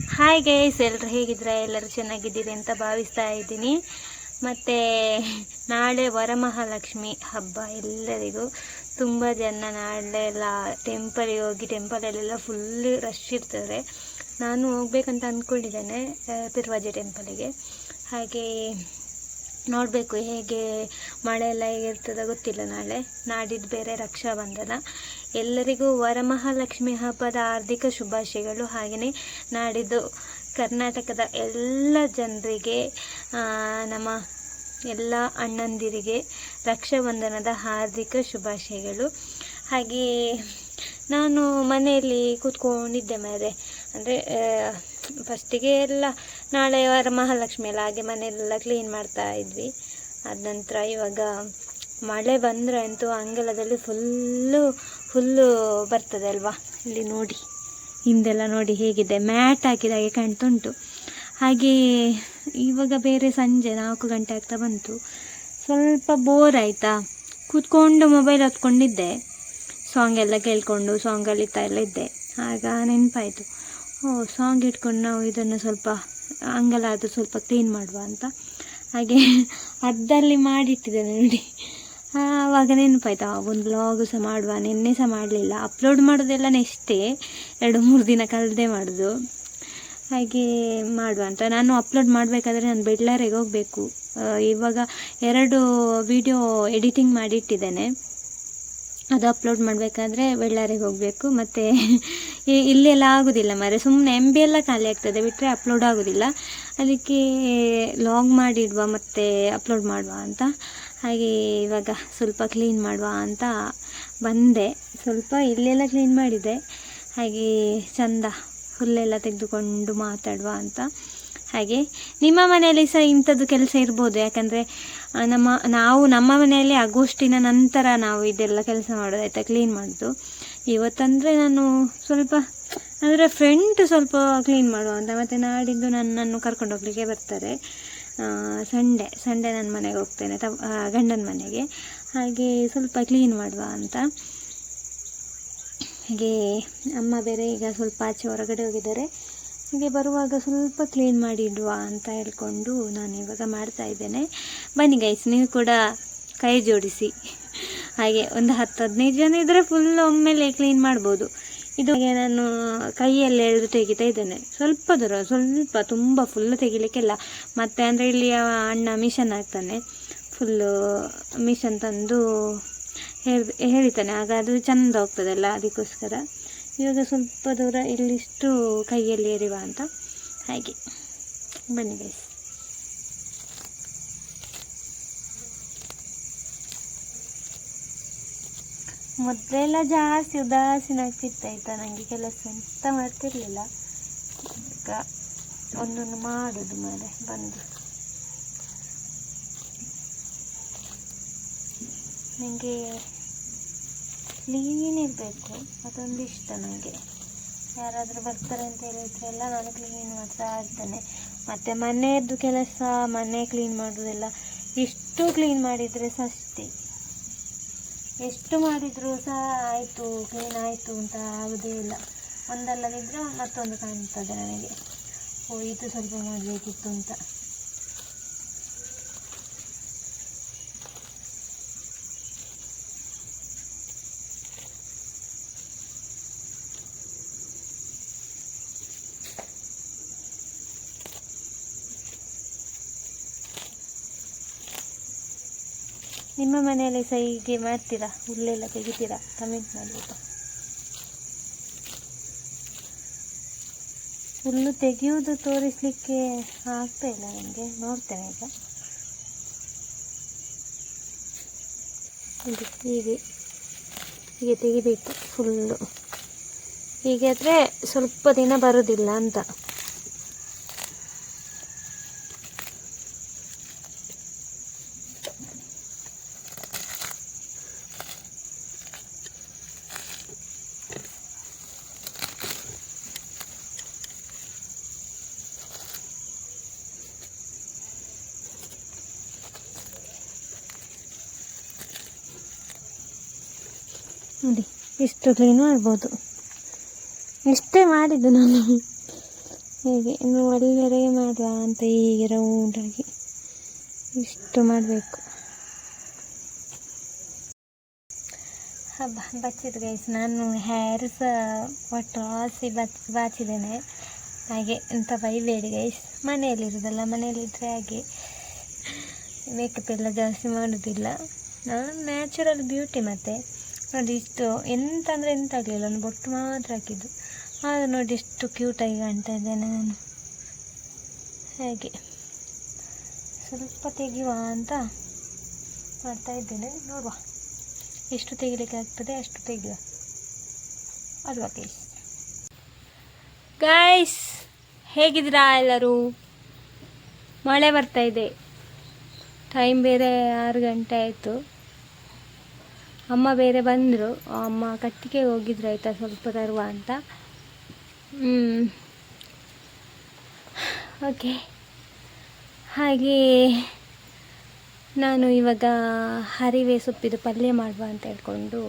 Hi guys, ಎಲ್ಲರೂ ಹೇಗಿದ್ರೆ ಎಲ್ಲರೂ ಚೆನ್ನಾಗಿದ್ದೀರಿ ಅಂತ ಭಾವಿಸ್ತಾ ಇದ್ದೀನಿ. ಮತ್ತು ನಾಳೆ ವರಮಹಾಲಕ್ಷ್ಮಿ ಹಬ್ಬ. ಎಲ್ಲರಿಗೂ ತುಂಬ ಜನ ನಾಳೆ ಎಲ್ಲ ಟೆಂಪಲಿಗೆ ಹೋಗಿ ಟೆಂಪಲಲ್ಲೆಲ್ಲ ಫುಲ್ ರಶ್ ಇರ್ತಾರೆ. ನಾನು ಹೋಗ್ಬೇಕಂತ ಅಂದ್ಕೊಂಡಿದ್ದೇನೆ ಪಿರ್ವಾಜೆ ಟೆಂಪಲಿಗೆ. ಹಾಗೆ ನೋಡಬೇಕು ಹೇಗೆ ಮಳೆ ಎಲ್ಲ ಹೇಗಿರ್ತದೆ ಗೊತ್ತಿಲ್ಲ. ನಾಡಿದ್ದು ಬೇರೆ ರಕ್ಷಾಬಂಧನ. ಎಲ್ಲರಿಗೂ ವರಮಹಾಲಕ್ಷ್ಮಿ ಹಬ್ಬದ ಹಾರ್ದಿಕ ಶುಭಾಶಯಗಳು. ಹಾಗೆಯೇ ನಾಡಿದ್ದು ಕರ್ನಾಟಕದ ಎಲ್ಲ ಜನರಿಗೆ, ನಮ್ಮ ಎಲ್ಲ ಅಣ್ಣಂದಿರಿಗೆ ರಕ್ಷಾಬಂಧನದ ಹಾರ್ದಿಕ ಶುಭಾಶಯಗಳು. ಹಾಗೆ ನಾನು ಮನೆಯಲ್ಲಿ ಕೂತ್ಕೊಂಡಿದ್ದೆ ಅಂದರೆ ಫಸ್ಟಿಗೆ ಎಲ್ಲ ನಾಳೆ ವರಮಹಾಲಕ್ಷ್ಮಿ ಎಲ್ಲ ಹಾಗೆ ಮನೆಯೆಲ್ಲ ಕ್ಲೀನ್ ಮಾಡ್ತಾ ಇದ್ವಿ. ಅದ ನಂತರ ಇವಾಗ ಮಳೆ ಬಂದರೆ ಅಂತೂ ಅಂಗಳದಲ್ಲಿ ಫುಲ್ಲು ಬರ್ತದೆ ಅಲ್ವಾ. ಇಲ್ಲಿ ನೋಡಿ, ಹಿಂದೆಲ್ಲ ನೋಡಿ ಹೇಗಿದೆ, ಮ್ಯಾಟ್ ಹಾಕಿದ ಹಾಗೆ ಕಾಣ್ತುಂಟು. ಹಾಗೆ ಇವಾಗ ಬೇರೆ ಸಂಜೆ 4 ಗಂಟೆ ಆಗ್ತಾ ಬಂತು. ಸ್ವಲ್ಪ ಬೋರ್ ಆಯಿತಾ, ಕೂತ್ಕೊಂಡು ಮೊಬೈಲ್ ಹೊತ್ಕೊಂಡಿದ್ದೆ, ಸಾಂಗ್ ಎಲ್ಲ ಕೇಳಿಕೊಂಡು ಸಾಂಗಲ್ಲಿ ಎಲ್ಲ ಇದ್ದೆ. ಆಗ ನೆನಪಾಯಿತು, ಸಾಂಗ್ ಇಟ್ಕೊಂಡು ನಾವು ಇದನ್ನು ಸ್ವಲ್ಪ ಅಂಗಲಾದರೂ ಸ್ವಲ್ಪ ಕ್ಲೀನ್ ಮಾಡುವ ಅಂತ. ಹಾಗೆ ಅದ್ದಲ್ಲಿ ಮಾಡಿಟ್ಟಿದ್ದೇನೆ ನೋಡಿ. ಆವಾಗ ನೆನಪಾಯ್ತು, ಒಂದು ವ್ಲಾಗು ಸಹ ಮಾಡುವ. ನಿನ್ನೆ ಸಹ ಮಾಡಲಿಲ್ಲ, ಅಪ್ಲೋಡ್ ಮಾಡೋದೆಲ್ಲ ನೆಕ್ಸ್ಟೇ 2-3 ದಿನ ಕಳೆದೇ ಮಾಡೋದು. ಹಾಗೆ ಮಾಡುವ ಅಂತ. ನಾನು ಅಪ್ಲೋಡ್ ಮಾಡಬೇಕಾದ್ರೆ ನಾನು ಬೆಳ್ಳಾರಿಗೆ ಹೋಗಬೇಕು. ಇವಾಗ 2 ವಿಡಿಯೋ ಎಡಿಟಿಂಗ್ ಮಾಡಿ ಇಟ್ಟಿದ್ದೇನೆ. ಅದು ಅಪ್ಲೋಡ್ ಮಾಡಬೇಕಾದ್ರೆ ಬೆಳ್ಳಾರಿಗೆ ಹೋಗಬೇಕು. ಮತ್ತು ಇಲ್ಲೆಲ್ಲ ಆಗೋದಿಲ್ಲ ಸುಮ್ಮನೆ MB ಎಲ್ಲ ಖಾಲಿ ಆಗ್ತದೆ, ಬಿಟ್ಟರೆ ಅಪ್ಲೋಡ್ ಆಗೋದಿಲ್ಲ. ಅದಕ್ಕೆ ಲಾಗ್ ಮಾಡಿಡುವ ಮತ್ತು ಅಪ್ಲೋಡ್ ಮಾಡುವ ಅಂತ. ಹಾಗೆ ಇವಾಗ ಸ್ವಲ್ಪ ಕ್ಲೀನ್ ಮಾಡುವ ಅಂತ ಬಂದೆ. ಸ್ವಲ್ಪ ಇಲ್ಲೆಲ್ಲ ಕ್ಲೀನ್ ಮಾಡಿದೆ. ಹಾಗೆ ಚಂದ ಹುಲ್ಲೆಲ್ಲ ತೆಗೆದುಕೊಂಡು ಮಾತಾಡುವ ಅಂತ. ಹಾಗೆ ನಿಮ್ಮ ಮನೆಯಲ್ಲಿ ಸಹ ಇಂಥದ್ದು ಕೆಲಸ ಇರ್ಬೋದು. ಯಾಕಂದರೆ ನಾವು ನಮ್ಮ ಮನೆಯಲ್ಲಿ ಆಗೋಸ್ಟಿನ ನಂತರ ನಾವು ಇದೆಲ್ಲ ಕೆಲಸ ಮಾಡೋದು, ಆಯಿತಾ, ಕ್ಲೀನ್ ಮಾಡೋದು. ಇವತ್ತಂದರೆ ನಾನು ಸ್ವಲ್ಪ ಅಂದರೆ ಫ್ರೆಂಡ್ ಸ್ವಲ್ಪ ಕ್ಲೀನ್ ಮಾಡುವ ಅಂತ. ಮತ್ತು ನಾಡಿದ್ದು ನನ್ನನ್ನು ಕರ್ಕೊಂಡು ಹೋಗಲಿಕ್ಕೆ ಬರ್ತಾರೆ. ಸಂಡೇ ನನ್ನ ಮನೆಗೆ ಹೋಗ್ತೇನೆ, ಗಂಡನ ಮನೆಗೆ. ಹಾಗೆ ಸ್ವಲ್ಪ ಕ್ಲೀನ್ ಮಾಡುವ ಅಂತ. ಹಾಗೆ ಅಮ್ಮ ಬೇರೆ ಈಗ ಸ್ವಲ್ಪ ಆಚೆ ಹೊರಗಡೆ ಹೋಗಿದ್ದಾರೆ. ಹಾಗೆ ಬರುವಾಗ ಸ್ವಲ್ಪ ಕ್ಲೀನ್ ಮಾಡಿ ಇಡುವ ಅಂತ ಹೇಳ್ಕೊಂಡು ನಾನು ಇವಾಗ ಮಾಡ್ತಾಯಿದ್ದೇನೆ. ಬನ್ನಿ ಗೈಸ್, ನೀವು ಕೂಡ ಕೈ ಜೋಡಿಸಿ. ಹಾಗೆ ಒಂದು 10-15 ಜನ ಇದ್ದರೆ ಫುಲ್ ಒಮ್ಮೆಲೆ ಕ್ಲೀನ್ ಮಾಡ್ಬೋದು. ಇದು ಹಾಗೆ ನಾನು ಕೈಯಲ್ಲಿ ಎಳೆದು ತೆಗಿತಾ ಇದ್ದೇನೆ. ಸ್ವಲ್ಪ ತುಂಬ ಫುಲ್ಲು ತೆಗಿಲಿಕ್ಕೆಲ್ಲ. ಮತ್ತು ಅಂದರೆ ಇಲ್ಲಿ ಅಣ್ಣ ಮಿಷನ್ ಹಾಕ್ತಾನೆ, ಫುಲ್ಲು ಮಿಷನ್ ತಂದು ಹೇಳಿತಾನೆ, ಆಗ ಅದು ಚೆಂದ ಹೋಗ್ತದಲ್ಲ, ಅದಕ್ಕೋಸ್ಕರ ಇವಾಗ ಸ್ವಲ್ಪ ದೂರ ಇಲ್ಲಿಷ್ಟು ಕೈಯಲ್ಲಿ ಎರಿವ ಅಂತ. ಹಾಗೆ ಬನ್ನಿ ಗೈಸ್. ಮೊದಲೆಲ್ಲ ಜಾಸ್ತಿ ಉದಾಸೀನ ಆಗ್ತಿತ್ತಾಯ್ತಾ, ನನಗೆ ಕೆಲಸ ಎಂತ ಮಾಡ್ತಿರ್ಲಿಲ್ಲ. ಈಗ ಒಂದೊಂದು ಮಾಡೋದು ಬಂದು. ನನಗೆ ಕ್ಲೀನ್ ಇರಬೇಕು, ಅದೊಂದು ಇಷ್ಟ ನನಗೆ. ಯಾರಾದರೂ ಬರ್ತಾರೆ ಅಂತ ಹೇಳಿದ್ರೆಲ್ಲ ನಾನು ಕ್ಲೀನ್ ಮಾಡ್ತಾ ಇರ್ತೇನೆ. ಮತ್ತು ಮನೆಯದ್ದು ಕೆಲಸ, ಮನೆ ಕ್ಲೀನ್ ಮಾಡೋದೆಲ್ಲ ಎಷ್ಟು ಕ್ಲೀನ್ ಮಾಡಿದರೆ ಸಹ ಅಷ್ಟೇ. ಎಷ್ಟು ಮಾಡಿದರೂ ಸಹ ಆಯಿತು, ಕ್ಲೀನ್ ಆಯಿತು ಅಂತ ಆಗೋದೇ ಇಲ್ಲ. ಒಂದಲ್ಲದಿದ್ದರೆ ಮತ್ತೊಂದು ಕಾಣ್ತದೆ ನನಗೆ, ಇದು ಸ್ವಲ್ಪ ಮಾಡಬೇಕಿತ್ತು ಅಂತ. ನಿಮ್ಮ ಮನೆಯಲ್ಲಿ ಸಹ ಹೀಗೆ ಮಾಡ್ತೀರಾ? ಹುಲ್ಲೆಲ್ಲ ತೆಗಿತೀರಾ? ಕಮೆಂಟ್ ಮಾಡಬೇಕು. ಹುಲ್ಲು ತೆಗೆಯುವುದು ತೋರಿಸಲಿಕ್ಕೆ ಆಗ್ತಾ ಇಲ್ಲ ನನಗೆ, ನೋಡ್ತೇನೆ ಈಗ. ಹೀಗೆ ತೆಗಿಬೇಕು ಫುಲ್ಲು. ಹೀಗೆ ಆದರೆ ಸ್ವಲ್ಪ ದಿನ ಬರೋದಿಲ್ಲ ಅಂತ. ನೋಡಿ, ಇಷ್ಟು ಕ್ಲೀನ್ ಮಾಡ್ಬೋದು. ಇಷ್ಟೇ ಮಾಡಿದ್ದು ನಾನು. ಹೀಗೆ ಇನ್ನು ಒಳ್ಳೆಯದೇ ಮಾಡುವ ಅಂತ ಹೀಗೆ ರೌಂಡಾಗಿ ಇಷ್ಟು ಮಾಡಬೇಕು. ಹಬ್ಬ ಬಚ್ಚಿದ್ದು ಗೈಸ್, ನಾನು ಹೇರ್ ಸಹ ಒಟ್ಟು ಹಾಸಿ ಬಾಚಿದ್ದೇನೆ. ಹಾಗೆ ಎಂತ ಬೈಬೇಡಿ ಗೈಸ್, ಮನೆಯಲ್ಲಿರೋದಲ್ಲ, ಮನೆಯಲ್ಲಿದ್ದರೆ ಹಾಗೆ ಮೇಕಪ್ ಎಲ್ಲ ಜಾಸ್ತಿ ಮಾಡೋದಿಲ್ಲ. ನಾನು ನ್ಯಾಚುರಲ್ ಬ್ಯೂಟಿ. ಮತ್ತು ನೋಡಿ ಇಷ್ಟು ಎಂತ ಅಂದರೆ ಎಂತ ಆಗಲಿಲ್ಲ, ನಾನು ಬೊಟ್ಟು ಮಾತ್ರ ಹಾಕಿದ್ದು, ಆಗ ನೋಡಿ ಎಷ್ಟು ಕ್ಯೂಟಾಗಿ ಕಾಣ್ತಾ ಇದ್ದೇನೆ ನಾನು. ಹಾಗೆ ಸ್ವಲ್ಪ ತೆಗೆಯುವ ಅಂತ ಮಾಡ್ತಾ ಇದ್ದೇನೆ. ನೋಡುವ ಎಷ್ಟು ತೆಗಿಲಿಕ್ಕೆ ಆಗ್ತದೆ ಅಷ್ಟು ತೆಗೆಯುವ ಅಲ್ವಾ ಗೈಸ್. ಗೈಸ್ ಹೇಗಿದ್ದೀರಾ ಎಲ್ಲರೂ? ಮಳೆ ಬರ್ತಾ ಇದೆ, ಟೈಮ್ ಬೇರೆ 6 ಗಂಟೆ ಆಯಿತು. ಅಮ್ಮ ಬೇರೆ ಬಂದರು, ಅಮ್ಮ ಕಟ್ಟಿಗೆ ಹೋಗಿದ್ರು ಆಯಿತಾ, ಸ್ವಲ್ಪ ತರುವ ಅಂತ. ಓಕೆ, ಹಾಗೆ ನಾನು ಇವಾಗ ಹರಿವೆ ಸೊಪ್ಪಿದು ಪಲ್ಯ ಮಾಡುವ ಅಂತ ಹೇಳ್ಕೊಂಡು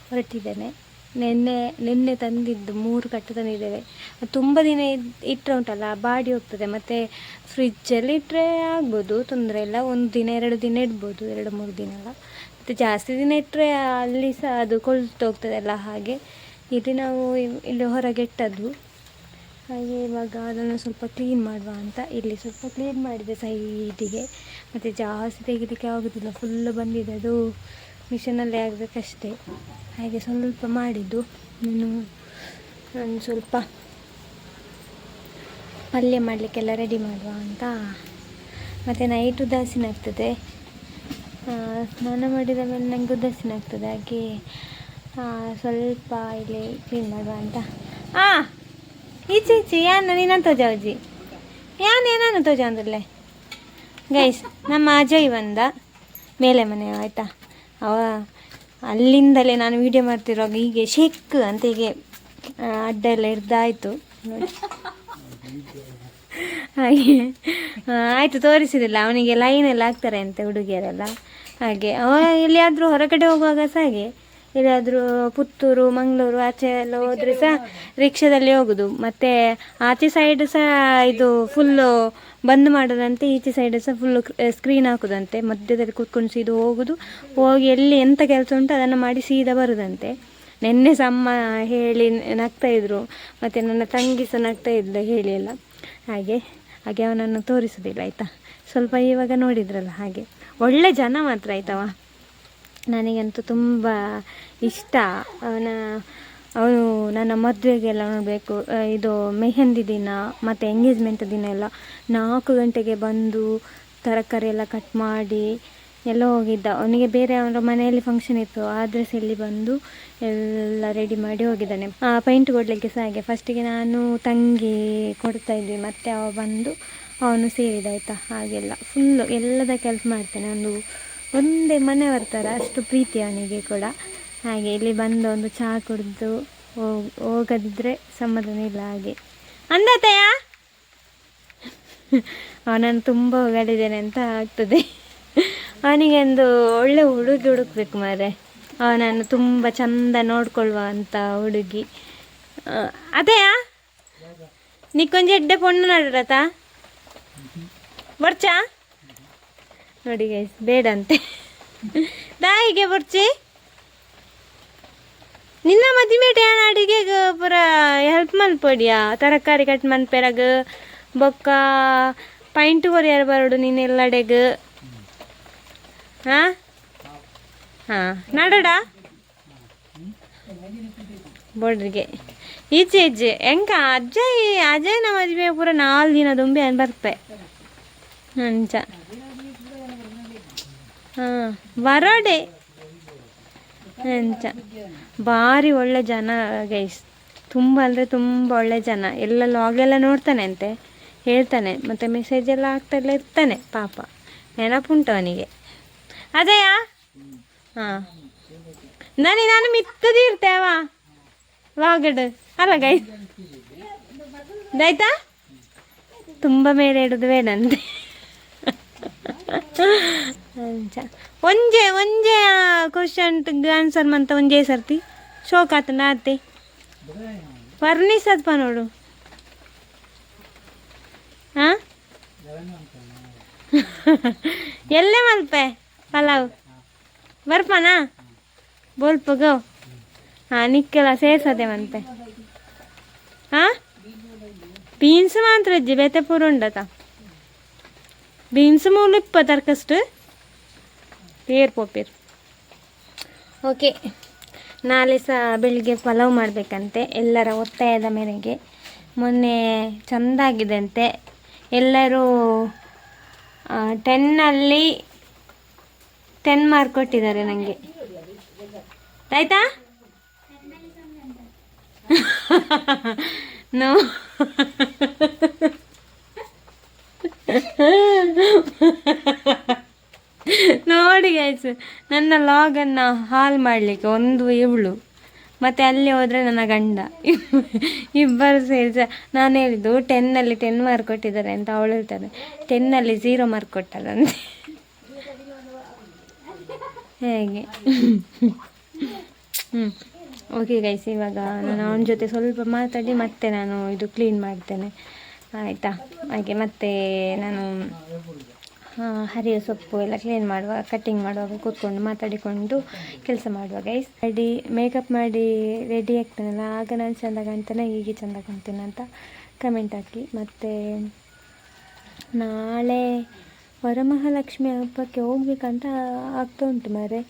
ಹೊರಟಿದ್ದೇನೆ. ನಿನ್ನೆ ತಂದಿದ್ದು 3 ಕಟ್ಟು ತಂದಿದ್ದೇವೆ. ತುಂಬ ದಿನ ಇಟ್ಟರೆ ಉಂಟಲ್ಲ ಬಾಡಿ ಹೋಗ್ತದೆ, ಮತ್ತು ಫ್ರಿಜ್ಜಲ್ಲಿ ಇಟ್ಟರೆ ಆಗ್ಬೋದು, ತೊಂದರೆ ಇಲ್ಲ. 1 ದಿನ 2 ದಿನ ಇಡ್ಬೋದು, 2-3 ದಿನ ಅಲ್ಲ. ಮತ್ತು ಜಾಸ್ತಿ ದಿನ ಇಟ್ಟರೆ ಅಲ್ಲಿ ಸಹ ಅದು ಕೊಳ್ತು ಹೋಗ್ತದಲ್ಲ. ಹಾಗೆ ಇದು ನಾವು ಇಲ್ಲಿ ಹೊರಗೆ ಇಟ್ಟದ್ದು. ಹಾಗೆ ಇವಾಗ ಅದನ್ನು ಸ್ವಲ್ಪ ಕ್ಲೀನ್ ಮಾಡುವ ಅಂತ ಇಲ್ಲಿ ಸ್ವಲ್ಪ ಕ್ಲೀನ್ ಮಾಡಿದೆ ಸೈಡಿಗೆ. ಮತ್ತು ಜಾಸ್ತಿ ತೆಗಿಲಿಕ್ಕೆ ಆಗೋದಿಲ್ಲ, ಫುಲ್ಲು ಬಂದಿದೆ, ಅದು ಮಿಷನಲ್ಲೇ ಆಗಬೇಕಷ್ಟೇ. ಹಾಗೆ ಸ್ವಲ್ಪ ಮಾಡಿದ್ದು. ಇನ್ನು ನಾನು ಸ್ವಲ್ಪ ಪಲ್ಯ ಮಾಡಲಿಕ್ಕೆಲ್ಲ ರೆಡಿ ಮಾಡುವ ಅಂತ. ಮತ್ತು ನೈಟ್ ಉದಾಸೀನ ಆಗ್ತದೆ, ಸ್ನಾನ ಮಾಡಿದ ಮೇಲೆ ನನಗೆ ಉದಾಸೀನ ಆಗ್ತದೆ. ಹಾಗೆ ಸ್ವಲ್ಪ ಇಲ್ಲಿ ಕ್ಲೀನ್ ಮಾಡುವ ಅಂತ. ಈಚೆ ಯಾನು ನೀನಂತ ತೋಜಾವಜಿ ಏನಾನು ತೋಜ ಅಂದ್ರಲ್ಲೇ ಗೈಸ್. ನಮ್ಮ ಅಜಯ್ ಬಂದ, ಮೇಲೆ ಮನೆ ಆಯಿತಾ. ಅವ ಅಲ್ಲಿಂದಲೇ ನಾನು ವೀಡಿಯೋ ಮಾಡ್ತಿರುವಾಗ ಹೀಗೆ ಶೇಕ್ ಅಂತ ಹೀಗೆ ಅಡ್ಡ ಎಲ್ಲ ಹಿಡ್ದಾಯಿತು ನೋಡಿ. ಹಾಗೆ ಆಯಿತು, ತೋರಿಸಿದಿಲ್ಲ ಅವನಿಗೆ ಲೈನ್ ಎಲ್ಲ ಆಗ್ತಾರೆ ಅಂತೆ ಹುಡುಗಿಯರೆಲ್ಲ. ಹಾಗೆ ಅವ ಎಲ್ಲಿಯಾದರೂ ಹೊರಗಡೆ ಹೋಗುವಾಗ ಸಹ ಹಾಗೆ, ಎಲ್ಲಿಯಾದರೂ ಪುತ್ತೂರು ಮಂಗಳೂರು ಆಚೆ ಎಲ್ಲ ಹೋದರೆ ಸಹ ರಿಕ್ಷಾದಲ್ಲಿ ಹೋಗೋದು. ಮತ್ತು ಆಚೆ ಸೈಡ್ ಸಹ ಇದು ಫುಲ್ಲು ಬಂದ್ ಮಾಡೋದಂತೆ, ಈಚೆ ಸೈಡ್ ಸಹ ಫುಲ್ಲು ಸ್ಕ್ರೀನ್ ಹಾಕೋದಂತೆ. ಮಧ್ಯದಲ್ಲಿ ಕೂತ್ಕೊಂಡು ಸೀದಾ ಹೋಗೋದು, ಹೋಗಿ ಎಲ್ಲಿ ಎಂಥ ಕೆಲಸ ಉಂಟು ಅದನ್ನು ಮಾಡಿ ಸೀದಾ ಬರೋದಂತೆ. ನಿನ್ನೆ ಸಹ ಅಮ್ಮ ಹೇಳಿ ನಗ್ತಾಯಿದ್ರು, ಮತ್ತು ನನ್ನ ತಂಗಿ ಸಹ ನಗ್ತಾಯಿದ್ಲು ಹೇಳಿ ಎಲ್ಲ. ಹಾಗೆ ಅವನನ್ನು ತೋರಿಸೋದಿಲ್ಲ ಆಯಿತಾ. ಸ್ವಲ್ಪ ಇವಾಗ ನೋಡಿದ್ರಲ್ಲ, ಹಾಗೆ ಒಳ್ಳೆ ಜನ ಮಾತ್ರ ಆಯ್ತವ. ನನಗಂತೂ ತುಂಬ ಇಷ್ಟ ಅವನು. ನನ್ನ ಮದುವೆಗೆಲ್ಲ ನೋಡಬೇಕು, ಇದು ಮೆಹಂದಿ ದಿನ ಮತ್ತು ಎಂಗೇಜ್ಮೆಂಟ್ ದಿನ ಎಲ್ಲ 4 ಗಂಟೆಗೆ ಬಂದು ತರಕಾರಿ ಎಲ್ಲ ಕಟ್ ಮಾಡಿ ಎಲ್ಲ ಹೋಗಿದ್ದ. ಅವನಿಗೆ ಬೇರೆ ಅವರ ಮನೆಯಲ್ಲಿ ಫಂಕ್ಷನ್ ಇತ್ತು, ಆದರೆ ಸಹ ಇಲ್ಲಿ ಬಂದು ಎಲ್ಲ ರೆಡಿ ಮಾಡಿ ಹೋಗಿದ್ದಾನೆ. ಪೈಂಟ್ ಕೊಡಲಿಕ್ಕೆ ಸಹ ಹಾಗೆ ಫಸ್ಟಿಗೆ ನಾನು ತಂಗಿ ಕೊಡ್ತಾಯಿದ್ವಿ, ಮತ್ತು ಅವ ಬಂದು ಅವನು ಸೇರಿದಾಯ್ತಾ. ಹಾಗೆಲ್ಲ ಫುಲ್ಲು ಎಲ್ಲದ ಕೆಲಸ ಮಾಡ್ತಾನೆ, ಒಂದೇ ಮನೆಯವ್ರ ಥರ, ಅಷ್ಟು ಪ್ರೀತಿ ಅವನಿಗೆ ಕೂಡ. ಹಾಗೆ ಇಲ್ಲಿ ಬಂದು ಒಂದು ಚಹಾ ಕುಡಿದು ಹೋಗದಿದ್ದರೆ ಸಮಾಧಾನ ಇಲ್ಲ. ಹಾಗೆ ಅಂದತೆಯ ಅವನನ್ನು ತುಂಬ ಹೊಗಳಿದ್ದೇನೆ ಅಂತ ಆಗ್ತದೆ. ಅವನಿಗೆ ಒಂದು ಒಳ್ಳೆ ಹುಡುಗಿ ಹುಡುಕ್ಬೇಕು ಮಾರೆ, ಅವನನ್ನು ತುಂಬ ಚಂದ ನೋಡ್ಕೊಳ್ಳುವ ಅಂತ ಹುಡುಗಿ. ಅತೆಯ ನೀಕೊಂಜಿ ಎಡ್ಡೆ ಪೊಣ್ಣು ನಡರತ ಬರ್ಚಾ ನೋಡಿ ಗೈಸ್, ಬೇಡ ಅಂತೆ ದಾಯಿಗೆ ಬರ್ಚಿ ನಿನ್ನ ಮದಿಮೇಟ ಏನು ಅಡಿಗೆ ಪೂರ ಹೆಲ್ಪ್ ಮಲ್ಪೊಡಿಯಾ, ತರಕಾರಿ ಕಟ್ ಮನ್ಪೆರಗ ಬೊಕ್ಕ ಪೈಂಟ್ ಕೊರಿಯಾರ ಬರೋಡು ನೀನು ಎಲ್ಲಡೆಗ. ಹಾಂ ನಡಡ ಬೋಡ್ರಿಗೆ ಈಚೆ ಎಂಕ ಅಜಯ್ನ ಮದುವೆ ಪೂರ 4 ದಿನ ದುಂಬಿ ಅನ್ ಬರ್ಪೆ ಅಂಚ. ಬರೋಡೆ ಅಂಚ. ಭಾರಿ ಒಳ್ಳೆ ಜನ ಗೈಸ್, ತುಂಬ ಅಂದರೆ ತುಂಬ ಒಳ್ಳೆ ಜನ. ಎಲ್ಲ ಲಾಗೆಲ್ಲ ನೋಡ್ತಾನೆ ಅಂತೆ, ಹೇಳ್ತಾನೆ, ಮತ್ತು ಮೆಸೇಜ್ ಎಲ್ಲ ಆಗ್ತಾಯಿಲ್ಲ ಇರ್ತಾನೆ ಪಾಪ, ನೆನಪುಂಟು ಅವನಿಗೆ. ಅದೇಯಾ ನಾನು ಮಿತ್ತದಿ ಇರ್ತೇವ ಲಾಗಡ್ ಅಲ್ಲ ಗೈಸ್, ಆಯ್ತಾ. ತುಂಬ ಮೇಲೆ ಇಡೋದು ಬೇಡಂತೆ ಅಂಚ. ಒಂಜೆ ಕ್ವಶನ್ಗೆ ಆನ್ಸರ್ ಮಂತ ಒಂಜೇ ಸರ್ತಿ ಶೋಕ್ ಆತನ ಆತೆ ವರ್ಣಿಸಪ್ಪ ನೋಡು. ಹಾಂ ಎಲ್ಲೇ ಮಲ್ಪೆ ಪಲಾವ್ ಬರ್ಪನಾ ಬೋಲ್ಪ ಗೋ. ಹಾಂ ನಿಕ್ಕೆಲ್ಲ ಸೇರ್ಸದೆ ಮಲ್ಪೆ. ಹಾಂ ಬೀನ್ಸ್ ಮಾತ್ರ ಇಜ್ಜಿ ಬೇತೆ ಪೂರ ಉಂಡತ ಬೀನ್ಸ್ ಮೂಲು ಇಪ್ಪತ್ತರ್ಕಷ್ಟು ಪೇರ್ ಪೋಪೇರ್. ಓಕೆ, ನಾಳೆ ಸಹ ಬೆಳಿಗ್ಗೆ ಪಲಾವ್ ಮಾಡಬೇಕಂತೆ ಎಲ್ಲರ ಒತ್ತಾಯದ ಮೇರೆಗೆ. ಮೊನ್ನೆ ಚೆಂದಾಗಿದೆಂತೆ, ಎಲ್ಲರೂ 10ಲ್ಲಿ 10 ಮಾರ್ಕ್ ಕೊಟ್ಟಿದ್ದಾರೆ ನನಗೆ. ಆಯ್ತಾ? ನೋ ನೋಡಿ ಗೈಸ್, ನನ್ನ ಲಾಗನ್ನು ಹಾಳು ಮಾಡಲಿಕ್ಕೆ ಒಂದು ಇವಳು ಮತ್ತು ಅಲ್ಲಿ ಹೋದರೆ ನನ್ನ ಗಂಡ ಇಬ್ಬರು ಸೇರಿ. ನಾನು ಹೇಳಿದ್ದು 10ಲ್ಲಿ 10 ಮಾರ್ಕ್ ಕೊಟ್ಟಿದ್ದಾರೆ ಅಂತ. ಅವಳು ಹೇಳ್ತಾರೆ 10ಲ್ಲಿ 0 ಮಾರ್ಕ್ ಕೊಟ್ಟದಂತೆ. ಹೇಗೆ ಓಕೆ ಗೈಸ್, ಇವಾಗ ನಾನು ಅವನ ಜೊತೆ ಸ್ವಲ್ಪ ಮಾತಾಡಿ ಮತ್ತೆ ನಾನು ಇದು ಕ್ಲೀನ್ ಮಾಡ್ತೇನೆ ಆಯಿತಾ. ಹಾಗೆ ಮತ್ತೆ ನಾನು ಹರಿಯೋ ಸೊಪ್ಪು ಎಲ್ಲ ಕ್ಲೀನ್ ಮಾಡುವಾಗ, ಕಟ್ಟಿಂಗ್ ಮಾಡುವಾಗ ಕೂತ್ಕೊಂಡು ಮಾತಾಡಿಕೊಂಡು ಕೆಲಸ ಮಾಡುವ ಗೈಸ್. ಮೇಕಪ್ ಮಾಡಿ ರೆಡಿ ಆಗ್ತಾನಲ್ಲ, ಆಗ ನಾನು ಚೆಂದ ಕಾಣ್ತೇನೆ, ಹೀಗೆ ಚೆಂದ ಕಾಣ್ತೇನೆ ಅಂತ ಕಮೆಂಟ್ ಹಾಕಿ. ಮತ್ತು ನಾಳೆ ವರಮಹಾಲಕ್ಷ್ಮಿ ಹಬ್ಬಕ್ಕೆ ಹೋಗ್ಬೇಕಂತ ಆಗ್ತಾ ಉಂಟು ಮಾರೆ.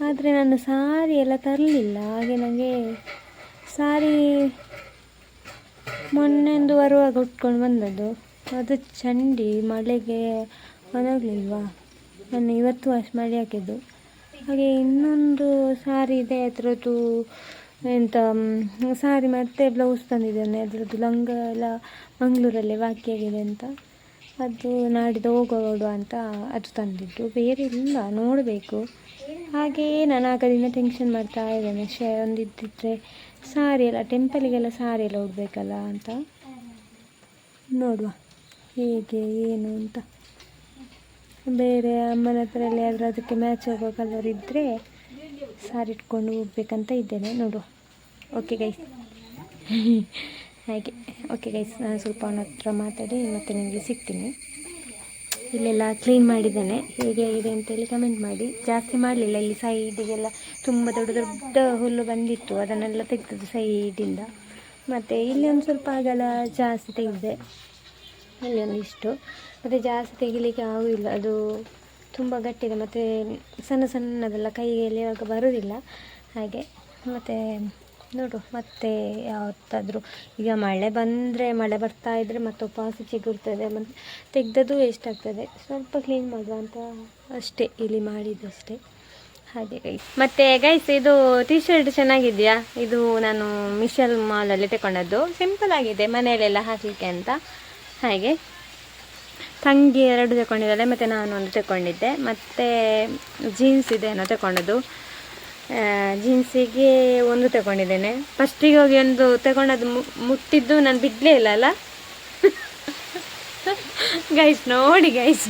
ಆದರೆ ನಾನು ಸಾರಿ ಎಲ್ಲ ತರಲಿಲ್ಲ. ಹಾಗೆ ನನಗೆ ಸಾರಿ ಮೊನ್ನೆಂದು ಬರುವಾಗ ಉಟ್ಕೊಂಡು ಬಂದದ್ದು, ಅದು ಚಂಡಿ ಮಳೆಗೆ ಒಣಗಲಿಲ್ವಾ, ನಾನು ಇವತ್ತು ವಾಶ್ ಮಾಡಿ ಹಾಕಿದ್ದು. ಹಾಗೆ ಇನ್ನೊಂದು ಸಾರಿ ಇದೆ, ಅದರದ್ದು ಎಂತ ಸಾರಿ ಮತ್ತು ಬ್ಲೌಸ್ ತಂದಿದ್ದೇನೆ. ಅದರದ್ದು ಲಂಗ ಎಲ್ಲ ಮಂಗಳೂರಲ್ಲಿ ಬಾಕಿ ಆಗಿದೆ ಅಂತ, ಅದು ನಾಡಿದ್ದು ಹೋಗುವ ಅಂತ ಅದು ತಂದಿದ್ದು, ಬೇರೆ ಇಲ್ಲ, ನೋಡಬೇಕು. ಹಾಗೆಯೇ ನಾನು ಆಗದಿಂದ ಟೆನ್ಷನ್ ಮಾಡ್ತಾ ಇದ್ದೇನೆ, ಒಂದಿದ್ದಿದ್ರೆ ಸಾರಿ ಎಲ್ಲ ಟೆಂಪಲಿಗೆಲ್ಲ ಸಾರಿ ಎಲ್ಲ ಉಡಬೇಕಲ್ಲ ಅಂತ. ನೋಡುವ ಹೇಗೆ ಏನು ಅಂತ. ಬೇರೆ ಅಮ್ಮನ ಹತ್ರ ಎಲ್ಲ ಯಾರು ಅದಕ್ಕೆ ಮ್ಯಾಚ್ ಆಗೋ ಕಲರ್ ಇದ್ದರೆ ಸಾರಿ ಇಟ್ಕೊಂಡು ಹೋಗ್ಬೇಕಂತ ಇದ್ದೇನೆ, ನೋಡುವ. ಓಕೆ ಗೈಸ್, ಹಾಗೆ ಓಕೆ ಗೈಸ್, ನಾನು ಸ್ವಲ್ಪ ಅವನ ಹತ್ರ ಮಾತಾಡಿ ಮತ್ತೆ ನಿಮಗೆ ಸಿಗ್ತೀನಿ. ಇಲ್ಲೆಲ್ಲ ಕ್ಲೀನ್ ಮಾಡಿದ್ದೇನೆ, ಹೇಗೆ ಆಗಿದೆ ಅಂತೇಳಿ ಕಮೆಂಟ್ ಮಾಡಿ. ಜಾಸ್ತಿ ಮಾಡಲಿಲ್ಲ, ಇಲ್ಲಿ ಸೈಡಿಗೆಲ್ಲ ತುಂಬ ದೊಡ್ಡ ದೊಡ್ಡ ಹುಲ್ಲು ಬಂದಿತ್ತು, ಅದನ್ನೆಲ್ಲ ತೆಗೆದದ್ದು ಸೈಡಿಂದ. ಮತ್ತು ಇಲ್ಲಿ ಒಂದು ಸ್ವಲ್ಪ ಆಗಲ್ಲ ಜಾಸ್ತಿ ತೆಗೆದೆ, ಅಲ್ಲಿ ಒಂದಿಷ್ಟು. ಮತ್ತು ಜಾಸ್ತಿ ತೆಗಿಲಿಕ್ಕೆ ಆಗೋದಿಲ್ಲ, ಅದು ತುಂಬ ಗಟ್ಟಿದೆ, ಮತ್ತು ಸಣ್ಣ ಸಣ್ಣದೆಲ್ಲ ಕೈಯಲ್ಲಿ ಇವಾಗ ಬರೋದಿಲ್ಲ ಹಾಗೆ. ಮತ್ತು ನೋಡು ಮತ್ತೆ ಯಾವತ್ತಾದರೂ ಈಗ ಮಳೆ ಬಂದರೆ, ಮಳೆ ಬರ್ತಾ ಇದ್ದರೆ ಮತ್ತೆ ಉಪವಾಸ ಚಿಗುರ್ತದೆ, ಮತ್ತು ತೆಗೆದದ್ದು ವೇಸ್ಟ್ ಆಗ್ತದೆ. ಸ್ವಲ್ಪ ಕ್ಲೀನ್ ಮಾಡುವ ಅಂತ ಅಷ್ಟೇ, ಇಲ್ಲಿ ಮಾಡಿದ್ದಷ್ಟೇ ಹಾಗೆ ಗೈಸ್. ಮತ್ತು ಗೈಸ್, ಇದು ಟೀ ಶರ್ಟ್ ಚೆನ್ನಾಗಿದೆಯಾ? ಇದು ನಾನು ಮಿಶಲ್ ಮಾಲಲ್ಲಿ ತಗೊಂಡದ್ದು, ಸಿಂಪಲ್ ಆಗಿದೆ, ಮನೆಯಲ್ಲೆಲ್ಲ ಹಾಕಲಿಕ್ಕೆ ಅಂತ. ಹಾಗೆ ತಂಗಿ 2 ತಗೊಂಡಿದ್ದಾಳೆ, ಮತ್ತು ನಾನು ಒಂದು ತಗೊಂಡಿದ್ದೆ. ಮತ್ತು ಜೀನ್ಸ್ ಇದೆ ಏನೋ ತಗೊಂಡದ್ದು, ಜೀನ್ಸಿಗೆ ಒಂದು ತಗೊಂಡಿದ್ದೇನೆ. ಫಸ್ಟಿಗೆ ಹೋಗಿ ಒಂದು ತಗೊಂಡದ್ದು ಮುಟ್ಟಿದ್ದು ನಾನು ಬಿಡಲೇ ಇಲ್ಲ ಅಲ್ಲ ಗೈಸ್. ನೋಡಿ ಗೈಸ್,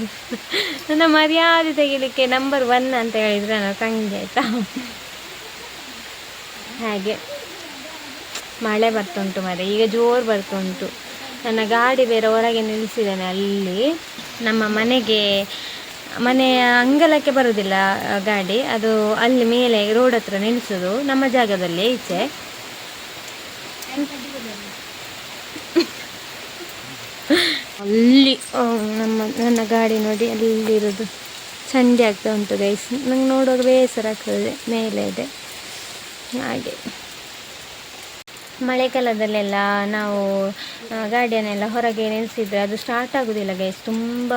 ನನ್ನ ಮರ್ಯಾದೆ ತೆಗಿಲಿಕ್ಕೆ ನಂಬರ್ 1 ಅಂತ ಹೇಳಿದರೆ ನಾನು ತಂಗಿ, ಆಯಿತಾ. ಹಾಗೆ ಮಳೆ ಬರ್ತುಂಟು ಮಾರೆ, ಈಗ ಜೋರು ಬರ್ತುಂಟು. ನನ್ನ ಗಾಡಿ ಬೇರೆ ಹೊರಗೆ ನಿಲ್ಲಿಸಿದ್ದೇನೆ, ಅಲ್ಲಿ ನಮ್ಮ ಮನೆಯ ಅಂಗಳಕ್ಕೆ ಬರೋದಿಲ್ಲ ಗಾಡಿ, ಅದು ಅಲ್ಲಿ ಮೇಲೆ ರೋಡ್ ಹತ್ರ ನಿಲ್ಲಿಸೋದು, ನಮ್ಮ ಜಾಗದಲ್ಲಿ ಈಚೆ. ಅಲ್ಲಿ ನನ್ನ ಗಾಡಿ ನೋಡಿ ಅಲ್ಲಿರೋದು ಚಂಡಿ ಆಗ್ತಾ ಉಂಟು ಗೈಸ್. ನಂಗೆ ನೋಡುವಾಗ ಬೇಸರ ಆಗ್ತದೆ, ಮೇಲೆ ಇದೆ ಹಾಗೆ. ಮಳೆಗಾಲದಲ್ಲೆಲ್ಲ ನಾವು ಗಾಡಿಯನ್ನೆಲ್ಲ ಹೊರಗೆ ನಿಲ್ಲಿಸಿದರೆ ಅದು ಸ್ಟಾರ್ಟ್ ಆಗೋದಿಲ್ಲ ಗೈಸ್, ತುಂಬ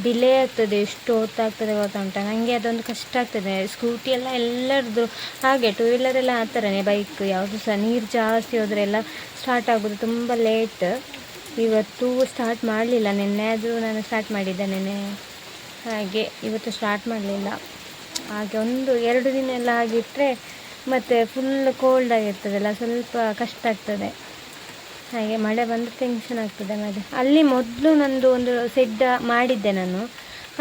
ಡಿಲೇ ಆಗ್ತದೆ, ಎಷ್ಟು ಹೊತ್ತಾಗ್ತದೆ ಗೊತ್ತುಂಟ. ನನಗೆ ಅದೊಂದು ಕಷ್ಟ ಆಗ್ತದೆ. ಸ್ಕೂಟಿ ಎಲ್ಲರದ್ದು ಹಾಗೆ, 2 ವೀಲರೆಲ್ಲ ಆ ಥರನೇ, ಬೈಕ್ ಯಾವುದು ಸಹ ನೀರು ಜಾಸ್ತಿ ಹೋದರೆ ಎಲ್ಲ ಸ್ಟಾರ್ಟ್ ಆಗೋದು ತುಂಬ ಲೇಟ್. ಇವತ್ತು ಸ್ಟಾರ್ಟ್ ಮಾಡಲಿಲ್ಲ, ನಿನ್ನೆ ಆದರೂ ನಾನು ಸ್ಟಾರ್ಟ್ ಮಾಡಿದ್ದೆ ನೆನ್ನೆ, ಹಾಗೆ ಇವತ್ತು ಸ್ಟಾರ್ಟ್ ಮಾಡಲಿಲ್ಲ. ಹಾಗೆ 1-2 ದಿನ ಎಲ್ಲ ಆಗಿಟ್ಟರೆ ಮತ್ತು ಫುಲ್ ಕೋಲ್ಡ್ ಆಗಿರ್ತದಲ್ಲ, ಸ್ವಲ್ಪ ಕಷ್ಟ ಆಗ್ತದೆ. ಹಾಗೆ ಮಳೆ ಬಂದು ಟೆನ್ಷನ್ ಆಗ್ತದೆ. ಮತ್ತು ಅಲ್ಲಿ ಮೊದಲು ನಂದು ಒಂದು ಸೆಡ್ ಮಾಡಿದ್ದೆ ನಾನು,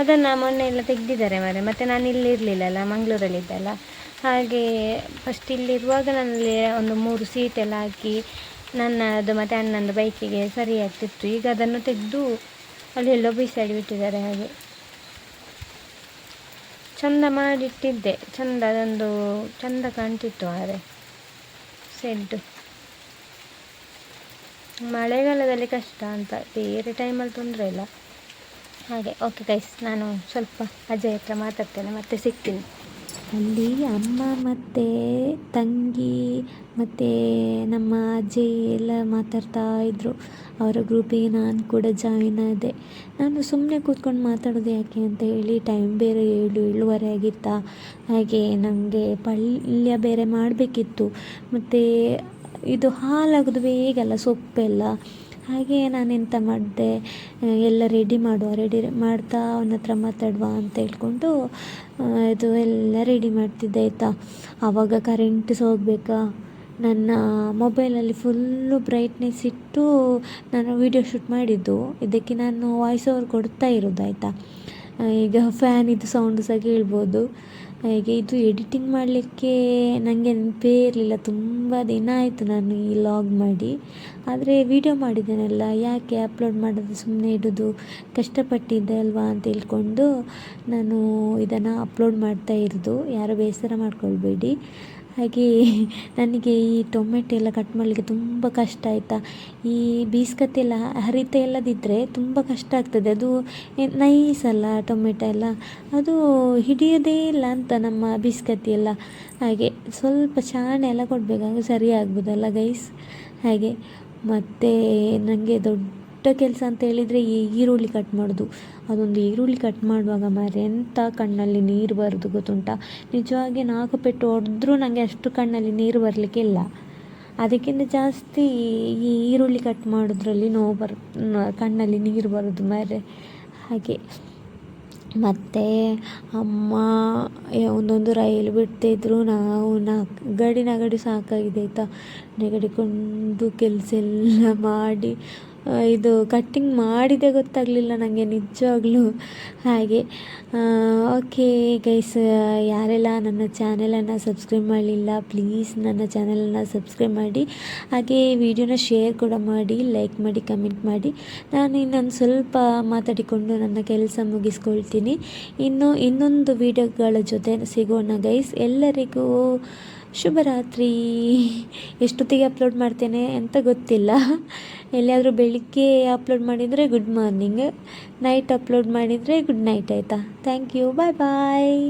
ಅದನ್ನು ಮೊನ್ನೆ ಎಲ್ಲ ತೆಗೆದಿದ್ದಾರೆ ಮಾರೆ. ಮತ್ತು ನಾನು ಇಲ್ಲಿ ಇರಲಿಲ್ಲಲ್ಲ, ಮಂಗಳೂರಲ್ಲಿದ್ದಲ್ಲ, ಹಾಗೆ ಫಸ್ಟ್ ಇಲ್ಲಿರುವಾಗ ನಾನಲ್ಲಿ ಒಂದು 3 ಸೀಟೆಲ್ಲ ಹಾಕಿ ನನ್ನದು ಮತ್ತು ಅಣ್ಣಂದು ಬೈಕಿಗೆ ಸರಿ ಆಗ್ತಿತ್ತು. ಈಗ ಅದನ್ನು ತೆಗೆದು ಅಲ್ಲಿ ಎಲ್ಲೋ ಬಿಸಾಡಿ ಬಿಟ್ಟಿದ್ದಾರೆ. ಹಾಗೆ ಚಂದ ಮಾಡಿಟ್ಟಿದ್ದೆ, ಚಂದ ಅದೊಂದು ಚಂದ ಕಾಣ್ತಿತ್ತು. ಆದರೆ ಸೆಡ್ಡು ಮಳೆಗಾಲದಲ್ಲಿ ಕಷ್ಟ ಅಂತ, ಬೇರೆ ಟೈಮಲ್ಲಿ ತೊಂದರೆ ಇಲ್ಲ. ಹಾಗೆ ಓಕೆ ಗೈಸ್, ನಾನು ಸ್ವಲ್ಪ ಅಜಯ್ ಹತ್ರ ಮಾತಾಡ್ತೇನೆ, ಮತ್ತೆ ಸಿಗ್ತೀನಿ. ಅಲ್ಲಿ ಅಮ್ಮ ಮತ್ತು ತಂಗಿ ಮತ್ತು ನಮ್ಮ ಅಜ್ಜಿ ಎಲ್ಲ ಮಾತಾಡ್ತಾ ಇದ್ದರು. ಅವರ ಗ್ರೂಪಿಗೆ ನಾನು ಕೂಡ ಜಾಯಿನ್ ಆದೆ. ನಾನು ಸುಮ್ಮನೆ ಕೂತ್ಕೊಂಡು ಮಾತಾಡೋದು ಯಾಕೆ ಅಂತ ಹೇಳಿ, ಟೈಮ್ ಬೇರೆ 7-7:30 ಆಗಿತ್ತಾ. ಹಾಗೆ ನನಗೆ ಪಲ್ಯ ಬೇರೆ ಮಾಡಬೇಕಿತ್ತು, ಮತ್ತು ಇದು ಹಾಲಾಗೋದು ಬೇಗಲ್ಲ ಸೊಪ್ಪೆಲ್ಲ. ಹಾಗೆ ನಾನೆಂತ ಮಾಡಿದೆ, ಎಲ್ಲ ರೆಡಿ ಮಾಡ್ತಾ ಅವನ ಹತ್ರ ಮಾತಾಡುವ ಅಂತ ಹೇಳ್ಕೊಂಡು ಇದು ಎಲ್ಲ ರೆಡಿ ಮಾಡ್ತಿದ್ದೆ ಆಯಿತಾ. ಆವಾಗ ಕರೆಂಟ್ ಸಹ ಹೋಗ್ಬೇಕಾ. ನನ್ನ ಮೊಬೈಲಲ್ಲಿ ಫುಲ್ಲು ಬ್ರೈಟ್ನೆಸ್ ಇಟ್ಟು ನಾನು ವೀಡಿಯೋ ಶೂಟ್ ಮಾಡಿದ್ದು. ಇದಕ್ಕೆ ನಾನು ವಾಯ್ಸ್ ಓವರ್ ಕೊಡ್ತಾ ಇರೋದು ಆಯಿತಾ. ಈಗ ಫ್ಯಾನಿದ್ದು ಸೌಂಡು ಸಹ ಕೇಳ್ಬೋದು. ಹಾಗೆ ಇದು ಎಡಿಟಿಂಗ್ ಮಾಡಲಿಕ್ಕೆ ನನಗೆ ನೆನಪೇ ಇರಲಿಲ್ಲ. ತುಂಬ ದಿನ ಆಯಿತು ನಾನು ಈ ಲಾಗ್ ಮಾಡಿ. ಆದರೆ ವಿಡಿಯೋ ಮಾಡಿದ್ದೇನಲ್ಲ, ಯಾಕೆ ಅಪ್ಲೋಡ್ ಮಾಡೋದು, ಸುಮ್ಮನೆ ಇಡೋದು ಕಷ್ಟಪಟ್ಟಿದ್ದೆ ಅಲ್ವಾ ಅಂತ ಹೇಳ್ಕೊಂಡು ನಾನು ಇದನ್ನು ಅಪ್ಲೋಡ್ ಮಾಡ್ತಾ ಇರೋದು. ಯಾರು ಬೇಸರ ಮಾಡ್ಕೊಳ್ಬೇಡಿ. ಹಾಗೆ ನನಗೆ ಈ ಟೊಮೆಟೊ ಎಲ್ಲ ಕಟ್ ಮಾಡಲಿಕ್ಕೆ ತುಂಬ ಕಷ್ಟ ಆಯಿತಾ. ಈ ಬೀಸ್ಕತ್ತಿ ಎಲ್ಲ ಹರಿತಾ ಇಲ್ಲದಿದ್ದರೆ ತುಂಬ ಕಷ್ಟ ಆಗ್ತದೆ. ಅದು ನೈಸ್ ಅಲ್ಲ ಟೊಮೆಟೊ ಎಲ್ಲ, ಅದು ಹಿಡಿಯೋದೇ ಇಲ್ಲ ಅಂತ ನಮ್ಮ ಬೀಸ್ಕತ್ತಿ ಎಲ್ಲ. ಹಾಗೆ ಸ್ವಲ್ಪ ಚಾಣೆ ಎಲ್ಲ ಕೊಡಬೇಕಾಗ ಸರಿ ಆಗ್ಬೋದಲ್ಲ ಗೈಸ್. ಹಾಗೆ ಮತ್ತು ನನಗೆ ದೊಡ್ಡ ಕೆಲಸ ಅಂತ ಹೇಳಿದರೆ ಈ ಈರುಳ್ಳಿ ಕಟ್ ಮಾಡೋದು. ಅದೊಂದು ಈರುಳ್ಳಿ ಕಟ್ ಮಾಡುವಾಗ ಮಾರೆ ಎಂಥ ಕಣ್ಣಲ್ಲಿ ನೀರು ಬರೋದು ಗೊತ್ತುಂಟ. ನಿಜವಾಗಿ 4 ಪೆಟ್ಟು ಹೊಡೆದ್ರೂ ನನಗೆ ಅಷ್ಟು ಕಣ್ಣಲ್ಲಿ ನೀರು ಬರಲಿಕ್ಕಿಲ್ಲ. ಅದಕ್ಕಿಂತ ಜಾಸ್ತಿ ಈ ಈರುಳ್ಳಿ ಕಟ್ ಮಾಡೋದ್ರಲ್ಲಿ ಕಣ್ಣಲ್ಲಿ ನೀರು ಬರೋದು ಮಾರೆ. ಹಾಗೆ ಮತ್ತು ಅಮ್ಮ ಒಂದೊಂದು ರೈಲು ಬಿಡ್ತಾಯಿದ್ರು. ನಾವು ನಗಡಿ ಸಾಕಾಗಿದೆ ಆಯಿತಾ. ನೆಗಡಿಕೊಂಡು ಕೆಲಸ ಎಲ್ಲ ಮಾಡಿ ಇದು ಕಟ್ಟಿಂಗ್ ಮಾಡಿದೆ ಗೊತ್ತಾಗಲಿಲ್ಲ ನನಗೆ ನಿಜವಾಗ್ಲೂ. ಹಾಗೆ ಓಕೆ ಗೈಸ್, ಯಾರೆಲ್ಲ ನನ್ನ ಚಾನೆಲನ್ನು ಸಬ್ಸ್ಕ್ರೈಬ್ ಮಾಡಲಿಲ್ಲ ಪ್ಲೀಸ್ ನನ್ನ ಚಾನೆಲನ್ನು ಸಬ್ಸ್ಕ್ರೈಬ್ ಮಾಡಿ. ಹಾಗೆ ವಿಡಿಯೋನ ಶೇರ್ ಕೂಡ ಮಾಡಿ, ಲೈಕ್ ಮಾಡಿ, ಕಮೆಂಟ್ ಮಾಡಿ. ನಾನು ಇನ್ನೊಂದು ಸ್ವಲ್ಪ ಮಾತಾಡಿಕೊಂಡು ನನ್ನ ಕೆಲಸ ಮುಗಿಸ್ಕೊಳ್ತೀನಿ. ಇನ್ನೊಂದು ವಿಡಿಯೋಗಳ ಜೊತೆ ಸಿಗೋಣ ಗೈಸ್. ಎಲ್ಲರಿಗೂ ಶುಭರಾತ್ರಿ. ಎಷ್ಟೊತ್ತಿಗೆ ಅಪ್ಲೋಡ್ ಮಾಡ್ತೇನೆ ಅಂತ ಗೊತ್ತಿಲ್ಲ. ಎಲ್ಲಿಯಾದರೂ ಬೆಳಿಗ್ಗೆ ಅಪ್ಲೋಡ್ ಮಾಡಿದರೆ ಗುಡ್ ಮಾರ್ನಿಂಗ್, ನೈಟ್ ಅಪ್ಲೋಡ್ ಮಾಡಿದರೆ ಗುಡ್ ನೈಟ್ ಆಯಿತಾ. Thank you, bye bye.